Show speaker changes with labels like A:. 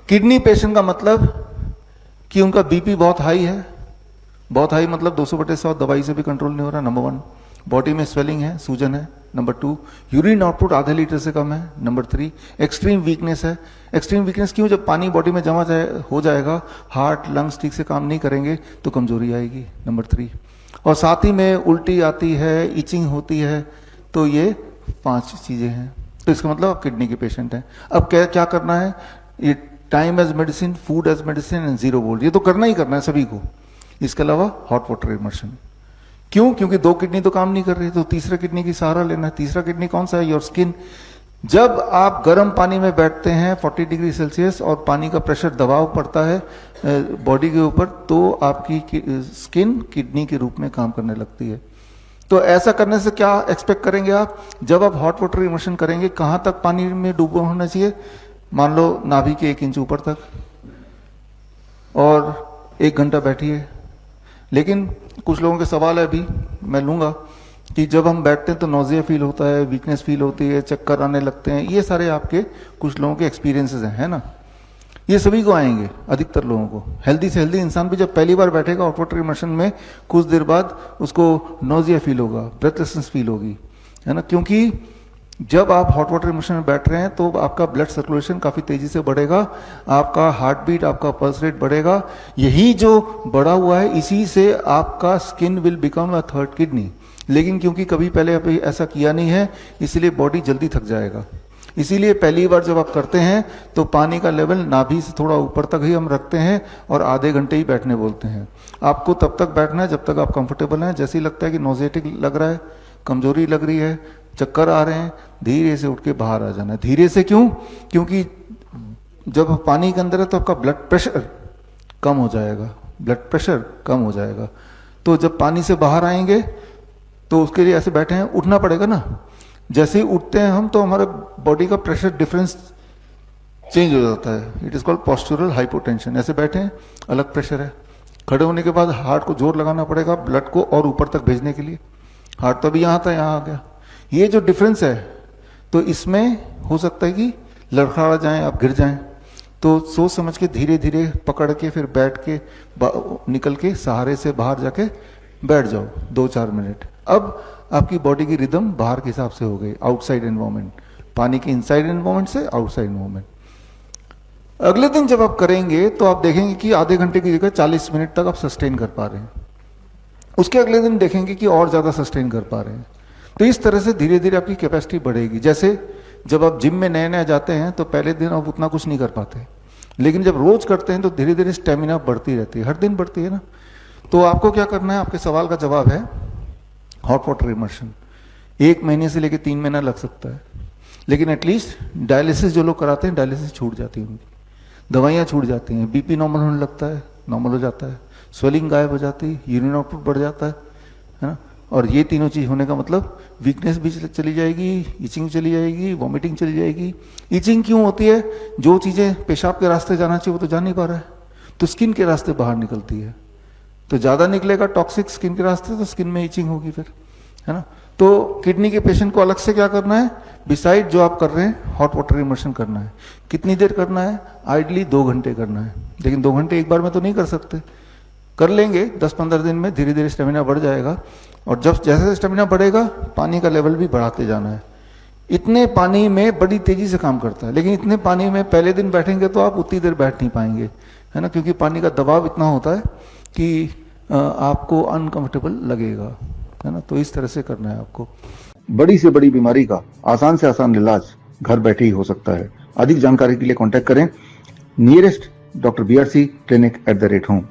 A: Kidney patient का मतलब कि उनका बीपी बहुत हाई है, बहुत हाई मतलब 200/100 दवाई से भी कंट्रोल नहीं हो रहा, नंबर 1। बॉडी में स्वेलिंग है, सूजन है, नंबर 2। यूरिन आउटपुट आधे लीटर से कम है, नंबर 3। एक्सट्रीम वीकनेस है। एक्सट्रीम वीकनेस क्यों? जब पानी बॉडी में जमा हो जाएगा, हार्ट लंग्स ठीक से काम नहीं करेंगे तो कमजोरी आएगी, नंबर 3। और साथ ही में उल्टी आती है, इचिंग होती है। तो ये 5 चीजें हैं। तो इसका मतलब आप किडनी के पेशेंट हैं। अब क्या करना है? ये time as medicine, food as medicine and 0 volt, ये तो करना ही करना है सभी को। इसके अलावा हॉट वाटर इमर्शन। क्यों? क्योंकि 2 किडनी तो काम नहीं कर रही, तो तीसरा किडनी की सहारा लेना है। तीसरा किडनी कौन सा है? Your skin. जब आप गर्म पानी में बैठते हैं 40 डिग्री सेल्सियस और पानी का प्रेशर दबाव पड़ता है बॉडी के ऊपर, तो आपकी स्किन किडनी के रूप में काम करने लगती है। तो ऐसा करने से क्या एक्सपेक्ट करेंगे आप? जब आप हॉट वाटर इमर्शन करेंगे, कहां तक पानी में डूबा होना चाहिए? मान लो नाभि के 1 इंच ऊपर तक, और 1 घंटा बैठिए। लेकिन कुछ लोगों के सवाल है, अभी मैं लूंगा, कि जब हम बैठते हैं तो नोजिया फील होता है, वीकनेस फील होती है, चक्कर आने लगते हैं। ये सारे आपके कुछ लोगों के एक्सपीरियंसेस हैं, है ना? ये सभी को आएंगे, अधिकतर लोगों को। हेल्दी से हेल्दी इंसान भी जब पहली बार बैठेगा हॉट वाटर इमर्शन में, कुछ देर बाद उसको नोजिया फील होगा, ब्रेथलेसनेस फील होगी, है ना? क्योंकि जब आप हॉट वाटर इमर्शन में बैठ रहे हैं तो आपका ब्लड सर्कुलेशन काफी तेजी से बढ़ेगा, आपका हार्ट बीट, आपका पल्स रेट बढ़ेगा। यही जो बढ़ा हुआ है, इसी से आपका skin will become a 3rd kidney. लेकिन क्योंकि कभी पहले अभी ऐसा किया नहीं है, इसलिए बॉडी जल्दी थक जाएगा। इसीलिए पहली बार जब आप करते हैं तो पानी का लेवल नाभि से थोड़ा ऊपर तक ही हम रखते हैं और आधे घंटे ही बैठने बोलते हैं। आपको तब तक बैठना है जब तक आप कंफर्टेबल हैं। जैसे ही लगता है कि नोजेटिक लग रहा है, कमजोरी लग रही है, चक्कर आ रहे हैं, धीरे से उठ के बाहर आ जाना है। धीरे से क्यों? क्योंकि जब पानी के अंदर है तो आपका ब्लड प्रेशर कम हो जाएगा, ब्लड प्रेशर कम हो जाएगा। तो जब पानी से बाहर आएंगे तो उसके लिए ऐसे बैठे हैं, उठना पड़ेगा ना। जैसे ही उठते हैं हम तो हमारे बॉडी का प्रेशर डिफरेंस चेंज हो जाता है। It is called postural hypotension. ऐसे बैठे हैं, अलग प्रेशर है। खड़े होने के बाद हार्ट को जोर लगाना पड़ेगा ब्लड को और ऊपर तक भेजने के लिए। हार्ट तो अभी यहाँ था, यहाँ आ गया। ये जो डिफरेंस है, तो इसमें हो सकता है कि लड़खड़ा जाएं, आप गिर जाएं। तो सोच समझ के धीरे धीरे पकड़ के फिर बैठ के निकल के सहारे से बाहर जाके बैठ जाओ 2-4 मिनट। अब आपकी बॉडी की रिदम बाहर के हिसाब से हो गई, आउटसाइड एनवायरमेंट, पानी के इनसाइड एनवायरमेंट से आउटसाइड एनवायरमेंट। अगले दिन जब आप करेंगे तो आप देखेंगे कि आधे घंटे की जगह 40 मिनट तक आप सस्टेन कर पा रहे हैं। उसके अगले दिन देखेंगे कि और ज्यादा सस्टेन कर पा रहे हैं। तो इस तरह से धीरे धीरे आपकी कैपेसिटी बढ़ेगी। जैसे जब आप जिम में नए नए जाते हैं तो पहले दिन आप उतना कुछ नहीं कर पाते, लेकिन जब रोज करते हैं तो धीरे धीरे स्टेमिना बढ़ती रहती है, हर दिन बढ़ती है ना। तो आपको क्या करना है? आपके सवाल का जवाब है हॉट वाटर इमर्शन। 1 महीने से लेकर 3 महीना लग सकता है, लेकिन एटलीस्ट डायलिसिस जो लोग कराते हैं, डायलिसिस छूट जाती है उनकी, दवाइयाँ छूट जाती हैं, बीपी नॉर्मल होने लगता है, नॉर्मल हो जाता है, स्वेलिंग गायब हो जाती है, यूरिन आउटपुट बढ़ जाता है ना। और ये तीनों चीज होने का मतलब वीकनेस भी चली जाएगी, इचिंग चली जाएगी, वॉमिटिंग चली जाएगी। इचिंग क्यों होती है? जो चीजें पेशाब के रास्ते जाना चाहिए वो तो जा नहीं पा रहा है, तो स्किन के रास्ते बाहर निकलती है। तो ज्यादा निकलेगा टॉक्सिक स्किन के रास्ते, तो स्किन में इचिंग होगी फिर, है ना। तो किडनी के पेशेंट को अलग से क्या करना है? बिसाइड जो आप कर रहे हैं हॉट वाटर इमर्शन करना है। कितनी देर करना है? आइडली 2 घंटे करना है, लेकिन 2 घंटे एक बार में तो नहीं कर सकते। कर लेंगे 10-15 दिन में, धीरे धीरे स्टेमिना बढ़ जाएगा। और जब जैसे स्टेमिना बढ़ेगा, पानी का लेवल भी बढ़ाते जाना है। इतने पानी में बड़ी तेजी से काम करता है, लेकिन इतने पानी में पहले दिन बैठेंगे तो आप उतनी देर बैठ नहीं पाएंगे, है ना, क्योंकि पानी का दबाव इतना होता है कि आपको अनकंफर्टेबल लगेगा, है ना। तो इस तरह से करना है आपको।
B: बड़ी से बड़ी बीमारी का आसान से आसान इलाज घर बैठे ही हो सकता है। अधिक जानकारी के लिए कांटेक्ट करें nearest doctor BRC clinic @home।